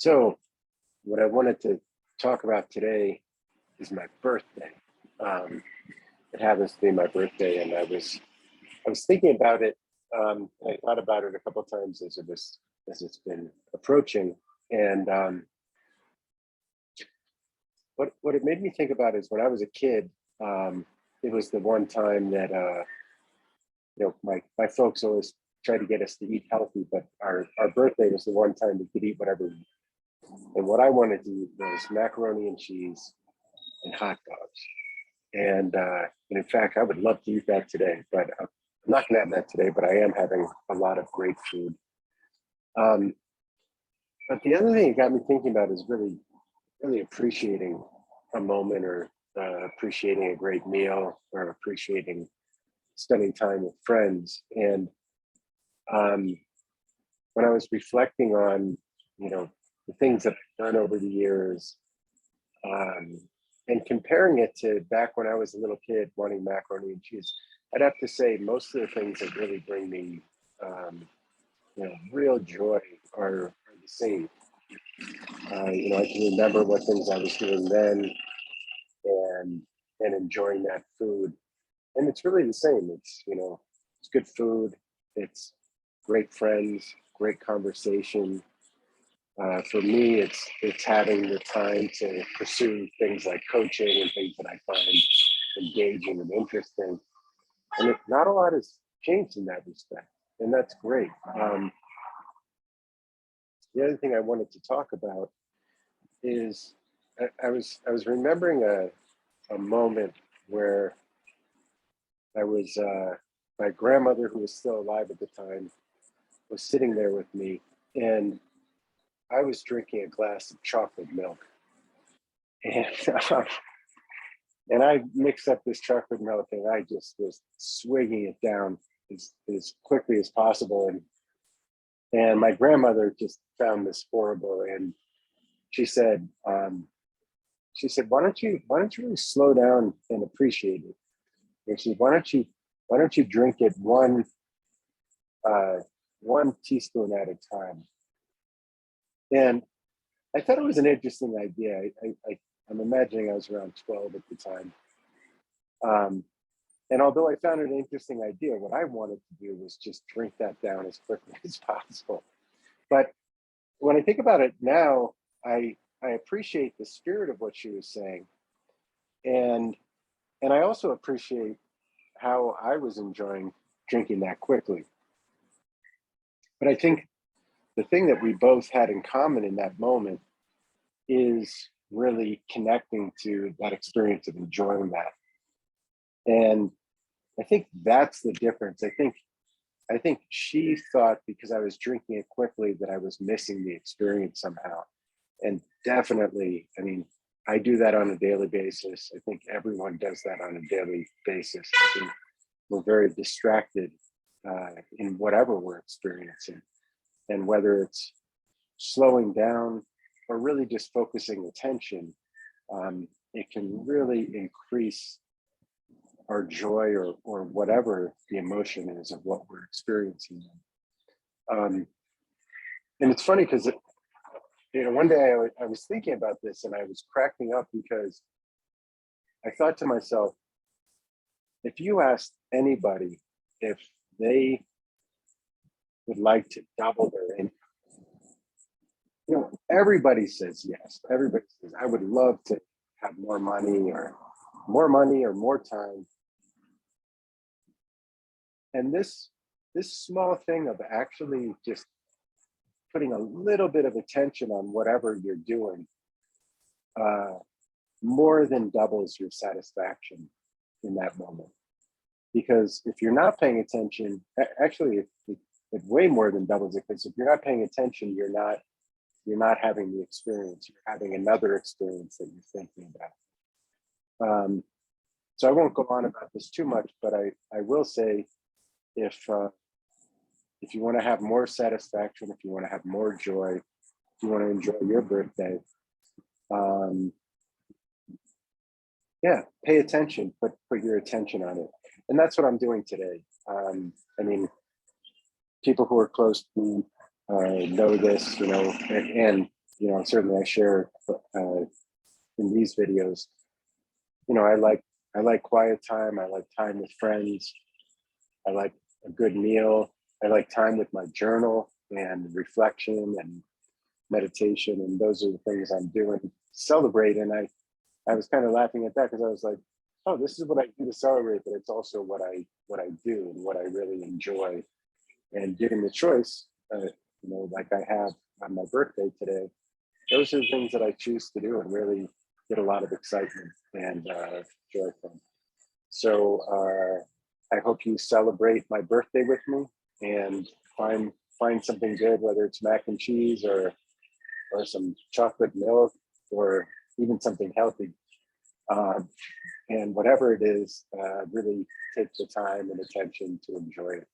So what I wanted to talk about today is my birthday. It happens to be my birthday, and I was thinking about it. I thought about it a couple of times as it's been approaching, and what it made me think about is when I was a kid. It was the one time that my folks always tried to get us to eat healthy, but our birthday was the one time we could eat whatever we. And what I wanted to eat was macaroni and cheese and hot dogs. And in fact, I would love to eat that today, but I'm not going to have that today, but I am having a lot of great food. But the other thing it got me thinking about is really appreciating a moment, or appreciating a great meal, or appreciating spending time with friends. And when I was reflecting on, the things that I've done over the years, and comparing it to back when I was a little kid wanting macaroni and cheese, I'd have to say most of the things that really bring me, real joy are the same. I can remember what things I was doing then, and enjoying that food, and it's really the same. It's good food, it's great friends, great conversation. For me, it's having the time to pursue things like coaching and things that I find engaging and interesting. And not a lot has changed in that respect, and that's great. The other thing I wanted to talk about is I was remembering a moment where I was my grandmother, who was still alive at the time, was sitting there with me, and I was drinking a glass of chocolate milk, and and I mixed up this chocolate milk, and I just was swigging it down as quickly as possible, and my grandmother just found this horrible, and she said, why don't you really slow down and appreciate it? And she said, why don't you drink it one teaspoon at a time? And I thought it was an interesting idea. I'm imagining I was around 12 at the time. And although I found it an interesting idea, what I wanted to do was just drink that down as quickly as possible. But when I think about it now, I appreciate the spirit of what she was saying. And I also appreciate how I was enjoying drinking that quickly. But I think the thing that we both had in common in that moment is really connecting to that experience of enjoying that. And I think that's the difference. I think she thought because I was drinking it quickly that I was missing the experience somehow. And definitely, I do that on a daily basis. I think everyone does that on a daily basis. I think we're very distracted in whatever we're experiencing. And whether it's slowing down or really just focusing attention, it can really increase our joy or whatever the emotion is of what we're experiencing. And it's funny because one day I was thinking about this, and I was cracking up because I thought to myself, if you asked anybody if they would like to double their income, everybody says yes. Everybody says, I would love to have more money or more time. And this small thing of actually just putting a little bit of attention on whatever you're doing more than doubles your satisfaction in that moment. Because if you're not paying attention, actually it way more than doubles it, because if you're not paying attention, you're not having the experience. You're having another experience that you're thinking about. So I won't go on about this too much, but I will say, if you want to have more satisfaction, if you want to have more joy, if you want to enjoy your birthday, pay attention, put your attention on it. And that's what I'm doing today. People who are close to me know this, and certainly I share in these videos, I like quiet time. I like time with friends. I like a good meal. I like time with my journal and reflection and meditation. And those are the things I'm doing to celebrate. And I was kind of laughing at that because I was like, oh, this is what I do to celebrate, but it's also what I do and what I really enjoy. And given the choice, like I have on my birthday today, those are the things that I choose to do and really get a lot of excitement and joy from. So I hope you celebrate my birthday with me and find something good, whether it's mac and cheese or some chocolate milk or even something healthy. And whatever it is, really take the time and attention to enjoy it.